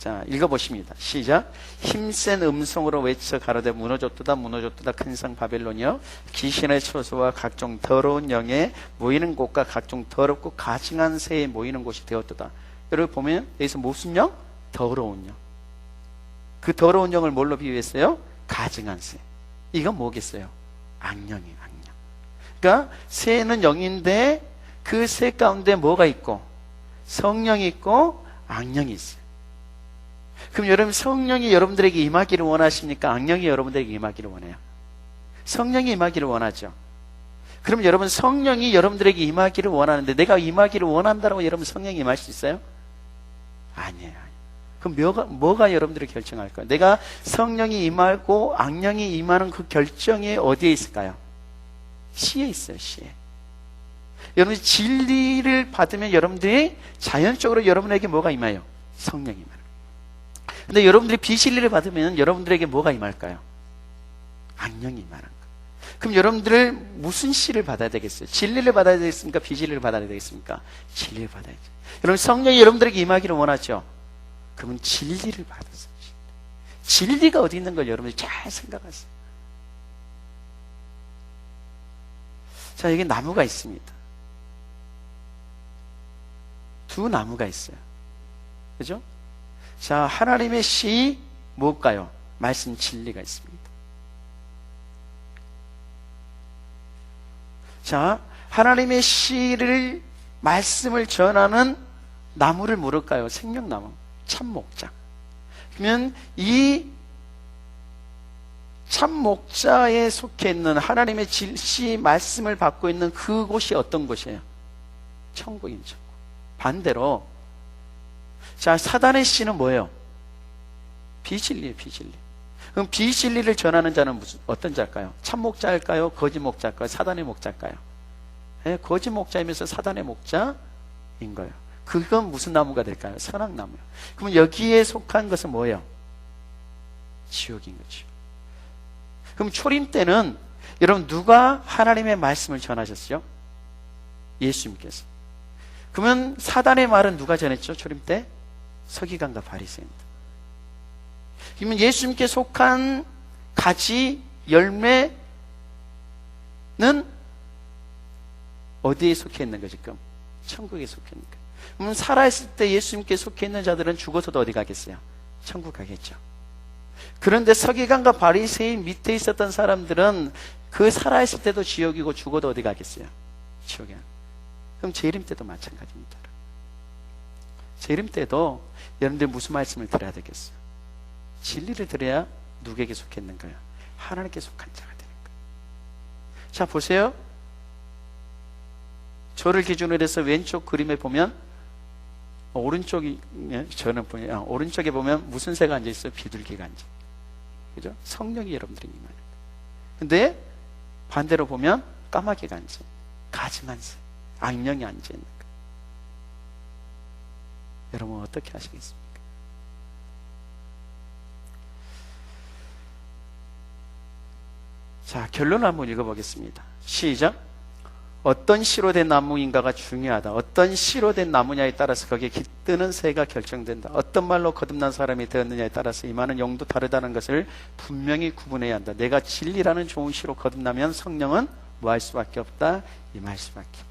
자, 읽어보십니다. 시작. 힘센 음성으로 외쳐 가로되 무너졌도다 무너졌도다 큰 성 바벨론이여, 귀신의 처소와 각종 더러운 영에 모이는 곳과 각종 더럽고 가증한 새에 모이는 곳이 되었도다. 여러분 보면 여기서 무슨 영? 더러운 영. 그 더러운 영을 뭘로 비유했어요? 가증한 새. 이건 뭐겠어요? 악령이에요, 악령. 그러니까 새는 영인데 그 새 가운데 뭐가 있고? 성령이 있고 악령이 있어요. 그럼 여러분, 성령이 여러분들에게 임하기를 원하십니까? 악령이 여러분들에게 임하기를 원해요? 성령이 임하기를 원하죠. 그럼 여러분, 성령이 여러분들에게 임하기를 원하는데 내가 임하기를 원한다고 여러분 성령이 임할 수 있어요? 아니에요. 그럼 뭐가 여러분들을 결정할까요? 내가 성령이 임하고 악령이 임하는 그 결정이 어디에 있을까요? 시에 있어요, 시에. 여러분이 진리를 받으면 여러분들이 자연적으로 여러분에게 뭐가 임해요? 성령이 임해요. 근데 여러분들이 비진리를 받으면 여러분들에게 뭐가 임할까요? 악령이 임하는 거예요. 그럼 여러분들 무슨 씨를 받아야 되겠어요? 진리를 받아야 되겠습니까? 비진리를 받아야 되겠습니까? 진리를 받아야죠. 여러분, 성령이 여러분들에게 임하기를 원하죠? 그러면 진리를 받으세요. 진리가 어디 있는 걸 여러분들이 잘 생각하세요. 자, 여기 나무가 있습니다. 두 나무가 있어요. 그죠? 자, 하나님의 씨 뭘까요? 말씀 진리가 있습니다. 자, 하나님의 씨를 말씀을 전하는 나무를 모를까요? 생명나무, 참목자. 그러면 이 참목자에 속해 있는 하나님의 씨 말씀을 받고 있는 그곳이 어떤 곳이에요? 천국인 천국. 반대로 자, 사단의 씨는 뭐예요? 비진리예요, 비진리. 그럼 비진리를 전하는 자는 어떤 자일까요? 참목자일까요? 거짓 목자일까요? 사단의 목자일까요? 네, 거짓 목자이면서 사단의 목자인 거예요. 그건 무슨 나무가 될까요? 선악나무요. 그럼 여기에 속한 것은 뭐예요? 지옥인 거죠. 그럼 초림 때는 여러분 누가 하나님의 말씀을 전하셨죠? 예수님께서. 그러면 사단의 말은 누가 전했죠? 초림 때? 서기관과 바리새인들. 그러면 예수님께 속한 가지 열매는 어디에 속해 있는 거죠? 그럼 천국에 속해 있는 거예요. 그러면 살아있을 때 예수님께 속해 있는 자들은 죽어서도 어디 가겠어요? 천국 가겠죠. 그런데 서기관과 바리새인 밑에 있었던 사람들은 그 살아있을 때도 지옥이고 죽어도 어디 가겠어요? 지옥이야. 그럼 재림 때도 마찬가지입니다. 재림 때도 여러분들 무슨 말씀을 들어야 되겠어요? 진리를 들어야 누구에게 속했는가요? 하나님께 속한 자가 되는 거예요. 자, 보세요. 저를 기준으로 해서 왼쪽 그림에 보면 오른쪽이 저는 보면 오른쪽에 보면 무슨 새가 앉아 있어요? 비둘기가 앉아. 그죠? 성령이 여러분들이 임하는 거예요. 근데 반대로 보면 까마귀가 앉아. 가증한 새, 악령이 앉아 있는 거예요. 여러분 어떻게 하시겠습니까? 자, 결론을 한번 읽어보겠습니다. 시작. 어떤 씨로 된 나무인가가 중요하다. 어떤 씨로 된 나무냐에 따라서 거기에 깃드는 새가 결정된다. 어떤 말로 거듭난 사람이 되었느냐에 따라서 임하는 영도 다르다는 것을 분명히 구분해야 한다. 내가 진리라는 좋은 씨로 거듭나면 성령은 뭐 할 수밖에 없다? 임할 수밖에.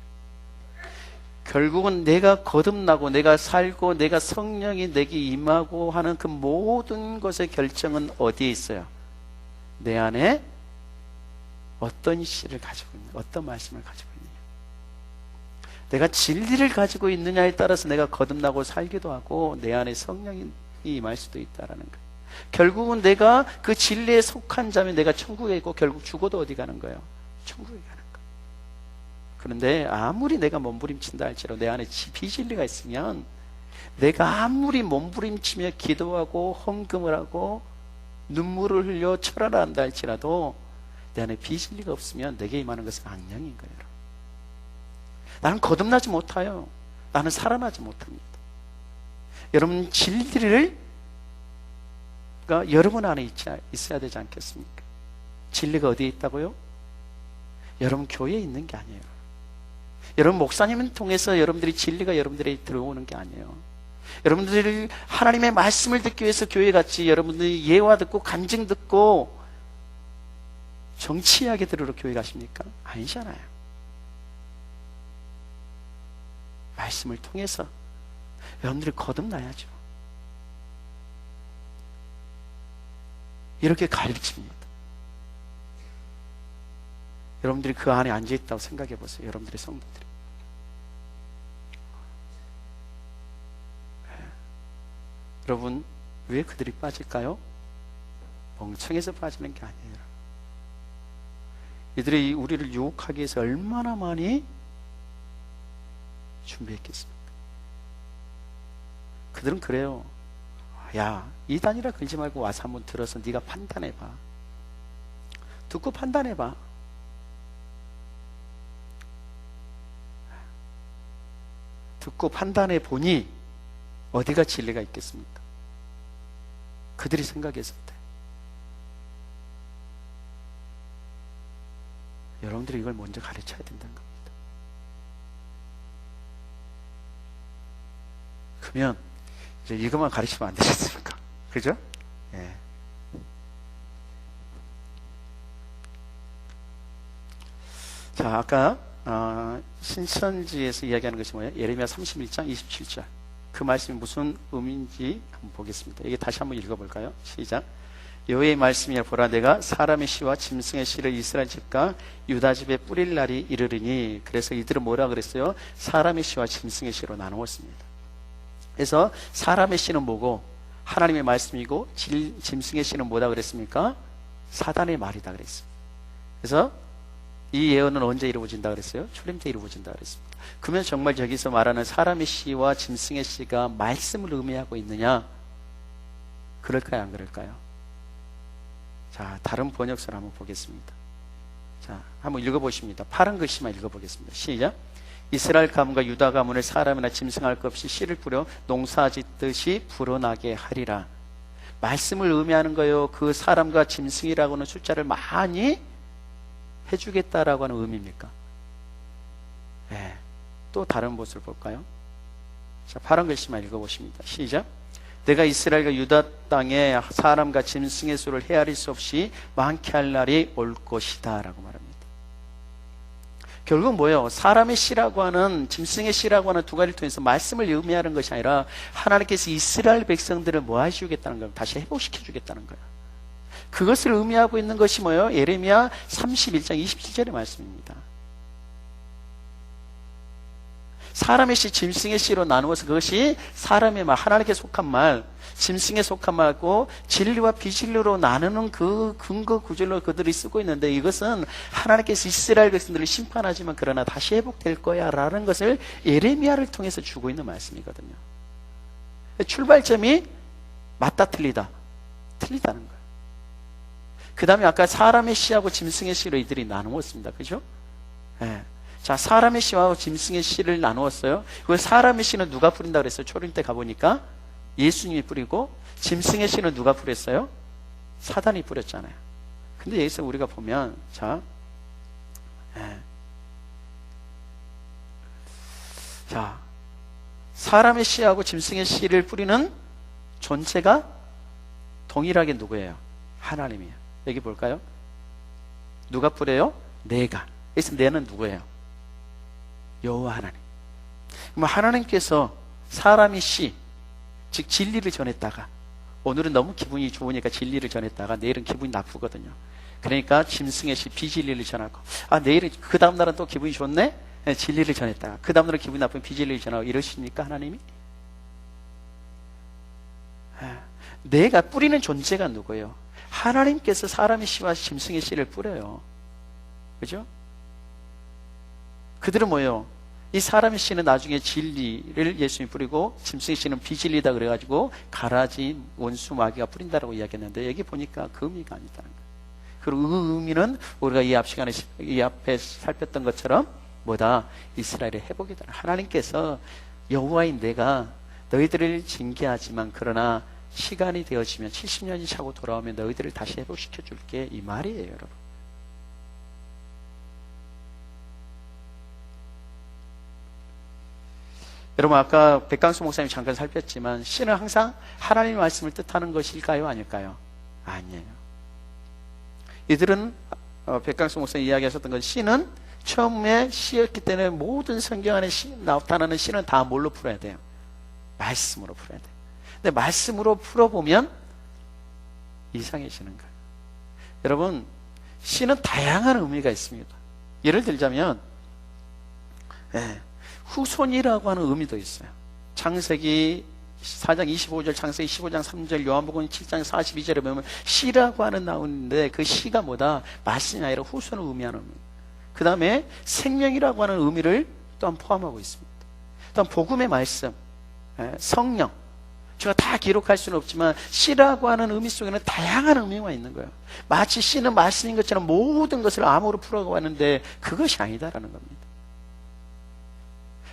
결국은 내가 거듭나고 내가 살고 내가 성령이 내게 임하고 하는 그 모든 것의 결정은 어디에 있어요? 내 안에 어떤 씨를 가지고 있느냐, 어떤 말씀을 가지고 있느냐. 내가 진리를 가지고 있느냐에 따라서 내가 거듭나고 살기도 하고 내 안에 성령이 임할 수도 있다라는 거예요. 결국은 내가 그 진리에 속한 자면 내가 천국에 있고 결국 죽어도 어디 가는 거예요? 천국에 가는 거예요. 그런데 아무리 내가 몸부림친다 할지라도 내 안에 비진리가 있으면 내가 아무리 몸부림치며 기도하고 헌금을 하고 눈물을 흘려 철하라 한다 할지라도 내 안에 비진리가 없으면 내게 임하는 것은 악령인 거예요. 나는 거듭나지 못해요. 나는 살아나지 못합니다. 여러분 진리를 여러분 안에 있어야 되지 않겠습니까? 진리가 어디에 있다고요? 여러분 교회에 있는 게 아니에요. 여러분 목사님을 통해서 여러분들이 진리가 여러분들에게 들어오는 게 아니에요. 여러분들이 하나님의 말씀을 듣기 위해서 교회 갔지, 여러분들이 예화 듣고 간증 듣고 정치 이야기 들으러 교회 가십니까? 아니잖아요. 말씀을 통해서 여러분들이 거듭나야죠. 이렇게 가르칩니다. 여러분들이 그 안에 앉아있다고 생각해 보세요. 여러분들의 성도들이. 여러분 왜 그들이 빠질까요? 멍청해서 빠지는 게 아니에요. 이들이 우리를 유혹하기 위해서 얼마나 많이 준비했겠습니까? 그들은 그래요. 야, 이단이라 그러지 말고 와서 한번 들어서 네가 판단해봐. 듣고 판단해봐. 듣고 판단해 보니 어디가 진리가 있겠습니까? 그들이 생각했을 때. 여러분들이 이걸 먼저 가르쳐야 된다는 겁니다. 그러면 이제 이것만 가르치면 안 되겠습니까? 그죠? 예. 자, 아까 신천지에서 이야기하는 것이 뭐예요? 예레미야 31장 27절. 그 말씀이 무슨 의미인지 한번 보겠습니다. 이게 다시 한번 읽어볼까요? 시작. 여호와의 말씀이야, 보라, 내가 사람의 씨와 짐승의 씨를 이스라엘 집과 유다 집에 뿌릴 날이 이르리니. 그래서 이들은 뭐라 그랬어요? 사람의 씨와 짐승의 씨로 나누었습니다. 그래서 사람의 씨는 뭐고 하나님의 말씀이고, 짐승의 씨는 뭐다 그랬습니까? 사단의 말이다 그랬습니다. 그래서 이 예언은 언제 이루어진다 그랬어요? 출애굽 때 이루어진다 그랬습니다. 그러면 정말 여기서 말하는 사람의 씨와 짐승의 씨가 말씀을 의미하고 있느냐? 그럴까요, 안 그럴까요? 자, 다른 번역서를 한번 보겠습니다. 자, 한번 읽어보십니다. 파란 글씨만 읽어보겠습니다. 시작. 이스라엘 가문과 유다 가문을 사람이나 짐승할 것 없이 씨를 뿌려 농사 짓듯이 불어나게 하리라. 말씀을 의미하는 거예요. 그 사람과 짐승이라고 하는 숫자를 많이 해주겠다라고 하는 의미입니까? 네. 또 다른 모습을 볼까요? 자, 파란 글씨만 읽어보십니다. 시작. 내가 이스라엘과 유다 땅에 사람과 짐승의 수를 헤아릴 수 없이 많게 할 날이 올 것이다 라고 말합니다. 결국은 뭐예요? 사람의 씨라고 하는, 짐승의 씨라고 하는 두 가지를 통해서 말씀을 의미하는 것이 아니라 하나님께서 이스라엘 백성들을 뭐 해주겠다는 거예요? 다시 회복시켜 주겠다는 거예요. 그것을 의미하고 있는 것이 뭐예요? 예레미야 31장 27절의 말씀입니다. 사람의 씨, 짐승의 씨로 나누어서 그것이 사람의 말, 하나님께 속한 말, 짐승에 속한 말고 진리와 비진리로 나누는 그 근거 구절로 그들이 쓰고 있는데, 이것은 하나님께서 이스라엘 백성들을 심판하지만 그러나 다시 회복될 거야 라는 것을 예레미야를 통해서 주고 있는 말씀이거든요. 출발점이 맞다 틀리다, 틀리다는 거예요. 그 다음에 아까 사람의 씨하고 짐승의 씨로 이들이 나누었습니다. 그죠? 네. 자, 사람의 씨와 짐승의 씨를 나누었어요. 그 사람의 씨는 누가 뿌린다 그랬어요? 초림 때 가보니까 예수님이 뿌리고, 짐승의 씨는 누가 뿌렸어요? 사단이 뿌렸잖아요. 근데 여기서 우리가 보면, 자, 자, 사람의 씨하고 짐승의 씨를 뿌리는 존재가 동일하게 누구예요? 하나님이에요. 여기 볼까요? 누가 뿌려요? 내가. 그래서 내는 누구예요? 여호와 하나님. 그럼 하나님께서 사람이 씨, 즉 진리를 전했다가, 오늘은 너무 기분이 좋으니까 진리를 전했다가 내일은 기분이 나쁘거든요. 그러니까 짐승의 씨, 비진리를 전하고, 내일은 그 다음 날은 또 기분이 좋네? 네, 진리를 전했다가 그 다음 날은 기분이 나쁘면 비진리를 전하고, 이러십니까 하나님이? 내가 뿌리는 존재가 누구예요? 하나님께서 사람의 씨와 짐승의 씨를 뿌려요. 그죠? 그들은 뭐예요? 이 사람의 씨는 나중에 진리를 예수님이 뿌리고 짐승의 씨는 비진리다 그래가지고 가라지, 원수, 마귀가 뿌린다라고 이야기했는데 여기 보니까 그 의미가 아니다는 거예요. 그리고 그 의미는 우리가 이 앞에 살폈던 것처럼 뭐다? 이스라엘의 회복이다. 하나님께서 여호와인 내가 너희들을 징계하지만 그러나 시간이 되어지면 70년이 차고 돌아오면 너희들을 다시 회복시켜 줄게, 이 말이에요, 여러분. 여러분, 아까 백강수 목사님 잠깐 살폈지만 씨는 항상 하나님의 말씀을 뜻하는 것일까요, 아닐까요? 아니에요. 이들은 백강수 목사님 이야기하셨던 건 씨는 처음에 씨였기 때문에 모든 성경 안에 나타나는 씨는 다 뭘로 풀어야 돼요? 말씀으로 풀어야 돼요. 근데 말씀으로 풀어보면 이상해지는 거예요. 여러분, 씨는 다양한 의미가 있습니다. 예를 들자면 후손이라고 하는 의미도 있어요. 창세기 4장 25절, 창세기 15장 3절, 요한복음 7장 42절에 보면 씨라고 하는 나오는데 그 씨가 뭐다? 말씀이 아니라 후손을 의미하는 의미. 그 다음에 생명이라고 하는 의미를 또한 포함하고 있습니다. 또한 복음의 말씀, 성령, 제가 다 기록할 수는 없지만 씨라고 하는 의미 속에는 다양한 의미가 있는 거예요. 마치 씨는 말씀인 것처럼 모든 것을 암호로 풀어가는데 그것이 아니다라는 겁니다.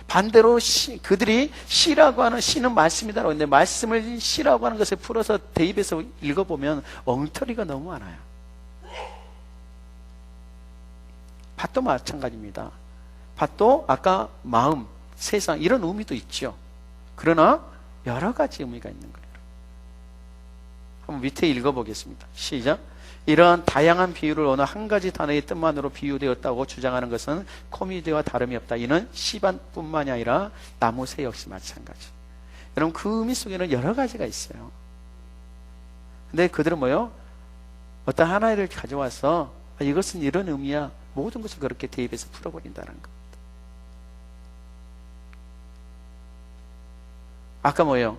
반대로 그들이 씨라고 하는 씨는 말씀이다라고 했는데 말씀을 씨라고 하는 것을 풀어서 대입해서 읽어보면 엉터리가 너무 많아요. 밭도 마찬가지입니다. 밭도 아까 마음, 세상 이런 의미도 있죠. 그러나 여러 가지 의미가 있는 거예요. 한번 밑에 읽어보겠습니다. 시작. 이러한 다양한 비유를 어느 한 가지 단어의 뜻만으로 비유되었다고 주장하는 것은 코미디와 다름이 없다. 이는 씨밭뿐만이 아니라 나무 새 역시 마찬가지. 여러분, 그 의미 속에는 여러 가지가 있어요. 근데 그들은 뭐요? 어떤 하나를 가져와서 이것은 이런 의미야, 모든 것을 그렇게 대입해서 풀어버린다는 겁니다. 아까 뭐예요?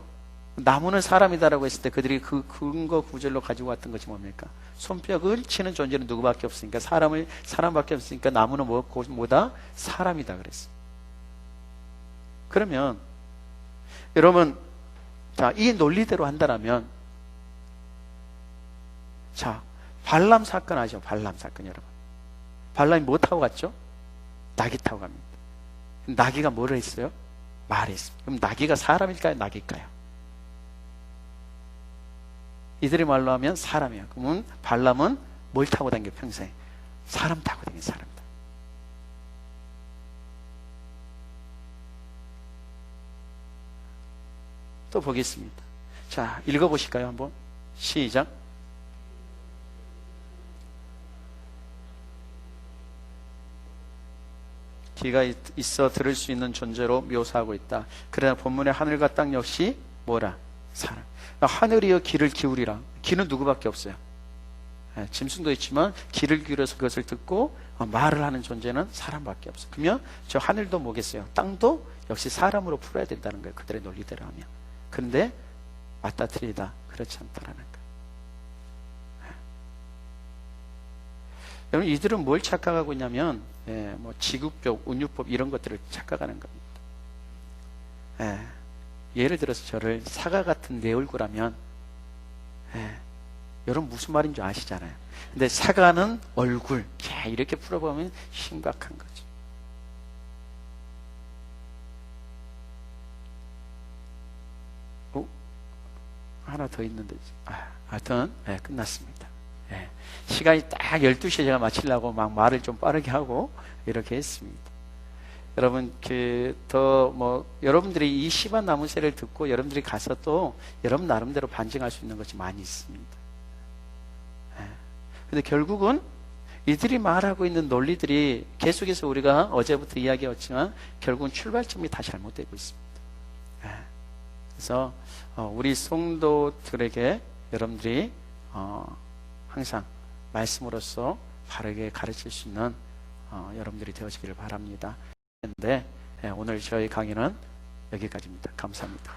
나무는 사람이다라고 했을 때 그들이 그 근거 구절로 가지고 왔던 것이 뭡니까? 손뼉을 치는 존재는 누구밖에 없으니까 사람밖에 없으니까 나무는 뭐다? 사람이다 그랬어요. 그러면 여러분, 자, 이 논리대로 한다면 자, 발람 사건 아시죠? 발람 사건 여러분. 발람이 뭐 타고 갔죠? 나귀 타고 갑니다. 나귀가 뭐를 했어요? 말했습니다. 그럼 나귀가 사람일까요? 나귀일까요? 이들의 말로 하면 사람이에요. 그러면 발람은 뭘 타고 다녀 평생? 사람 타고 다니는 사람이다. 또 보겠습니다. 자, 읽어보실까요? 한번 시작. 귀가 있어 들을 수 있는 존재로 묘사하고 있다. 그러나 본문의 하늘과 땅 역시 뭐라? 사람. 하늘이여 귀를 기울이라. 귀는 누구밖에 없어요. 짐승도 있지만 귀를 기울여서 그것을 듣고 말을 하는 존재는 사람밖에 없어요. 그러면 저 하늘도 뭐겠어요? 땅도 역시 사람으로 풀어야 된다는 거예요. 그들의 논리대로 하면. 그런데 맞다 틀리다 그렇지 않다라는 거예요. 여러분, 이들은 뭘 착각하고 있냐면 뭐 지구법, 운유법 이런 것들을 착각하는 겁니다. 예를 들어서 저를 사과 같은 내 얼굴하면 여러분 무슨 말인지 아시잖아요. 근데 사과는 얼굴 이렇게 풀어보면 심각한 거죠. 하나 더 있는데 하여튼 끝났습니다. 시간이 딱 12시에 제가 마치려고 막 말을 좀 빠르게 하고 이렇게 했습니다. 여러분, 여러분들이 이 시반 나무새를 듣고 여러분들이 가서 또 여러분 나름대로 반증할 수 있는 것이 많이 있습니다. 근데 결국은 이들이 말하고 있는 논리들이 계속해서 우리가 어제부터 이야기했지만 결국은 출발점이 다 잘못되고 있습니다. 그래서 우리 성도들에게 여러분들이 항상 말씀으로써 바르게 가르칠 수 있는 여러분들이 되어지기를 바랍니다. 오늘 저희 강의는 여기까지입니다. 감사합니다.